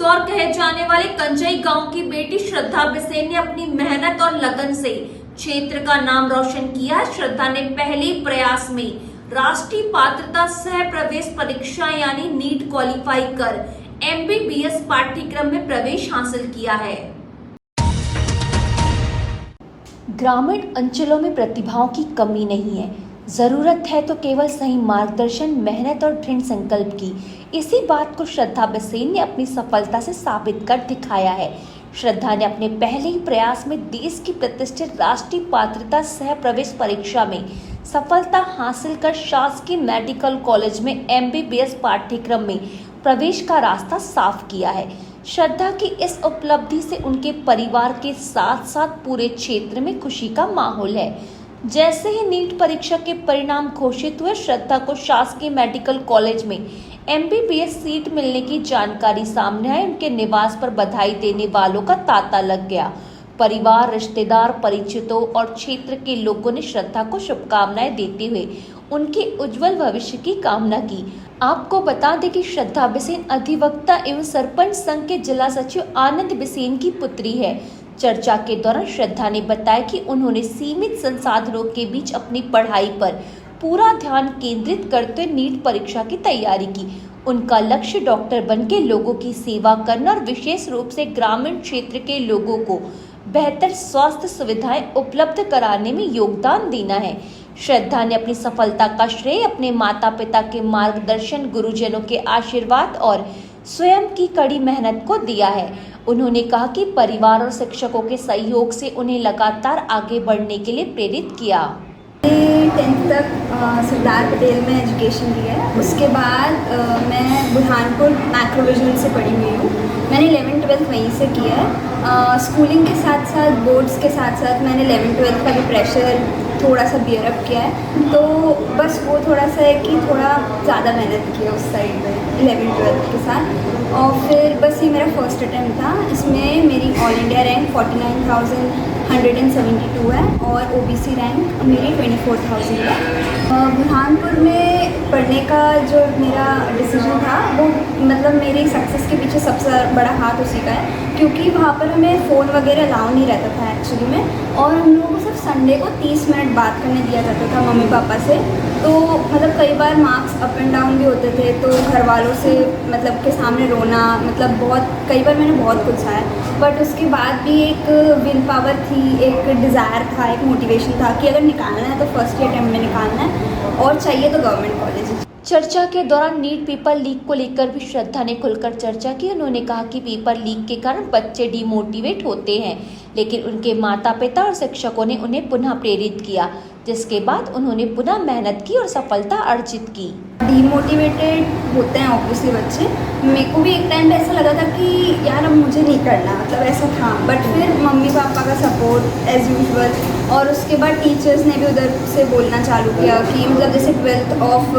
कौर कहे जाने वाले कंजई गांव की बेटी श्रद्धा बिसेन ने अपनी मेहनत और लगन से क्षेत्र का नाम रोशन किया। श्रद्धा ने पहले प्रयास में राष्ट्रीय पात्रता सह प्रवेश परीक्षा यानी नीट क्वालिफाई कर MBBS पाठ्यक्रम में प्रवेश हासिल किया है। ग्रामीण अंचलों में प्रतिभाओं की कमी नहीं है, जरूरत है तो केवल सही मार्गदर्शन, मेहनत और दृढ़ संकल्प की। इसी बात को श्रद्धा बिसेन ने अपनी सफलता से साबित कर दिखाया है। श्रद्धा ने अपने पहले ही प्रयास में देश की प्रतिष्ठित राष्ट्रीय पात्रता सह प्रवेश परीक्षा में सफलता हासिल कर शासकीय मेडिकल कॉलेज में MBBS पाठ्यक्रम में प्रवेश का रास्ता साफ किया है। श्रद्धा की इस उपलब्धि से उनके परिवार के साथ साथ पूरे क्षेत्र में खुशी का माहौल है। जैसे ही नीट परीक्षा के परिणाम घोषित हुए, श्रद्धा को शासकीय मेडिकल कॉलेज में MBBS सीट मिलने की जानकारी सामने आई। उनके निवास पर बधाई देने वालों का तांता लग गया। परिवार, रिश्तेदार, परिचितों और क्षेत्र के लोगों ने श्रद्धा को शुभकामनाएं देते हुए उनके उज्जवल भविष्य की कामना की। आपको बता दें कि श्रद्धा बिसेन अधिवक्ता एवं सरपंच संघ के जिला सचिव आनंद बिसेन की पुत्री है। चर्चा के दौरान श्रद्धा ने बताया कि उन्होंने सीमित संसाधनों के बीच अपनी पढ़ाई पर पूरा ध्यान केंद्रित करते हुए नीट परीक्षा की तैयारी की। उनका लक्ष्य डॉक्टर बनकर लोगों की सेवा करना और विशेष रूप से ग्रामीण क्षेत्र के लोगों को बेहतर स्वास्थ्य सुविधाएं उपलब्ध कराने में योगदान देना है। श्रद्धा ने अपनी सफलता का श्रेय अपने माता पिता के मार्गदर्शन, गुरुजनों के आशीर्वाद और स्वयं की कड़ी मेहनत को दिया है। उन्होंने कहा कि परिवार और शिक्षकों के सहयोग से उन्हें लगातार आगे बढ़ने के लिए प्रेरित किया। 10th तक सरदार पटेल में एजुकेशन लिया है। उसके बाद मैं बुरहानपुर मैक्रोविजन से पढ़ी हुई हूँ। मैंने 11th-12th वहीं से किया है। स्कूलिंग के साथ साथ, बोर्ड्स के साथ साथ मैंने 11th-12th का भी प्रेशर थोड़ा सा बियर अप किया है। तो बस वो थोड़ा सा है कि थोड़ा ज़्यादा मेहनत की है उस साइड में 11th-12th के साथ। और फिर बस ये मेरा फर्स्ट अटैम्प्ट था। इसमें मेरी ऑल इंडिया रैंक 49,172 है और OBC रैंक मेरी 24,000 है। बुरहानपुर में पढ़ने का जो मेरा डिसीजन था वो मतलब मेरी सक्सेस के पीछे सबसे बड़ा हाथ उसी का है, क्योंकि वहाँ पर हमें फ़ोन वगैरह अलाउ नहीं रहता था एक्चुअली में, और हम लोगों को सिर्फ संडे को 30 मिनट बात करने दिया जाता था मम्मी पापा से। तो मतलब कई बार मार्क्स अप एंड डाउन भी होते थे, तो घर वालों से मतलब के सामने रोना, मतलब बहुत कई बार मैंने बहुत कुछ सहा है। बट उसके बाद भी एक विल पावर थी, एक डिज़ायर था, एक मोटिवेशन था कि अगर निकालना है तो फर्स्ट अटेम्प्ट में निकालना है और चाहिए तो गवर्नमेंट कॉलेज। चर्चा के दौरान नीट पेपर लीक को लेकर भी श्रद्धा ने खुलकर चर्चा की। उन्होंने कहा कि पेपर लीक के कारण बच्चे डिमोटिवेट होते हैं, लेकिन उनके माता पिता और शिक्षकों ने उन्हें पुनः प्रेरित किया, जिसके बाद उन्होंने पुनः मेहनत की और सफलता अर्जित की। डीमोटिवेटेड होते हैं ऑब्वियसली बच्चे। मेरे को भी एक टाइम पे ऐसा लगा था कि यार अब मुझे नहीं करना, मतलब ऐसा था। बट फिर मम्मी पापा का सपोर्ट एज़ यूजुअल, और उसके बाद टीचर्स ने भी उधर से बोलना चालू किया कि मतलब जैसे 12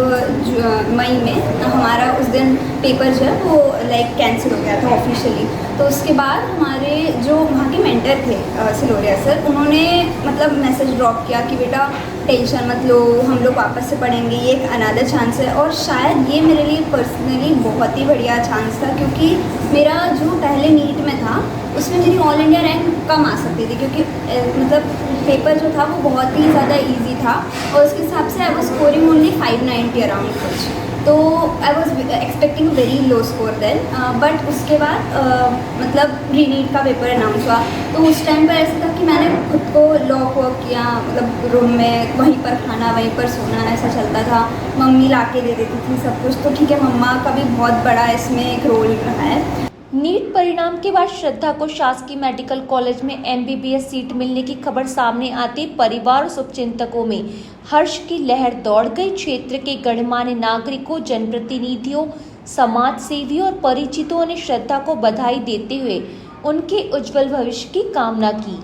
मई में हमारा उस दिन पेपर जो है वो लाइक कैंसिल हो गया था ऑफिशियली। तो उसके बाद हमारे जो वहाँ के मेंटर थे सिलोरिया सर, उन्होंने मतलब मैसेज ड्रॉप किया कि बेटा टेंशन मत लो, हम लोग वापस से पढ़ेंगे, ये एक अनदर चांस है। और शायद ये मेरे लिए पर्सनली बहुत ही बढ़िया चांस था, क्योंकि मेरा जो पहले नीट में था उसमें मेरी ऑल इंडिया रैंक कम आ सकती थी, क्योंकि मतलब पेपर जो था वो बहुत ही ज़्यादा इजी था और उसके हिसाब से I was scoring only 590 around कुछ। तो I was expecting very low score then. But उसके बाद मतलब रीनीट का पेपर अनाउंस हुआ, तो उस टाइम पर ऐसा था कि मैंने खुद को लॉक वॉक किया, मतलब रूम में वहीं पर खाना, वहीं पर सोना, ऐसा चलता था। मम्मी ला के दे देती थी सब कुछ। तो ठीक है, मम्मा का भी बहुत बड़ा इसमें एक रोल रहा है। नीट परिणाम के बाद श्रद्धा को शासकीय मेडिकल कॉलेज में MBBS सीट मिलने की खबर सामने आते परिवार और शुभचिंतकों में हर्ष की लहर दौड़ गई। क्षेत्र के गणमान्य नागरिकों, जनप्रतिनिधियों, समाज सेवियों और परिचितों ने श्रद्धा को बधाई देते हुए उनके उज्जवल भविष्य की कामना की।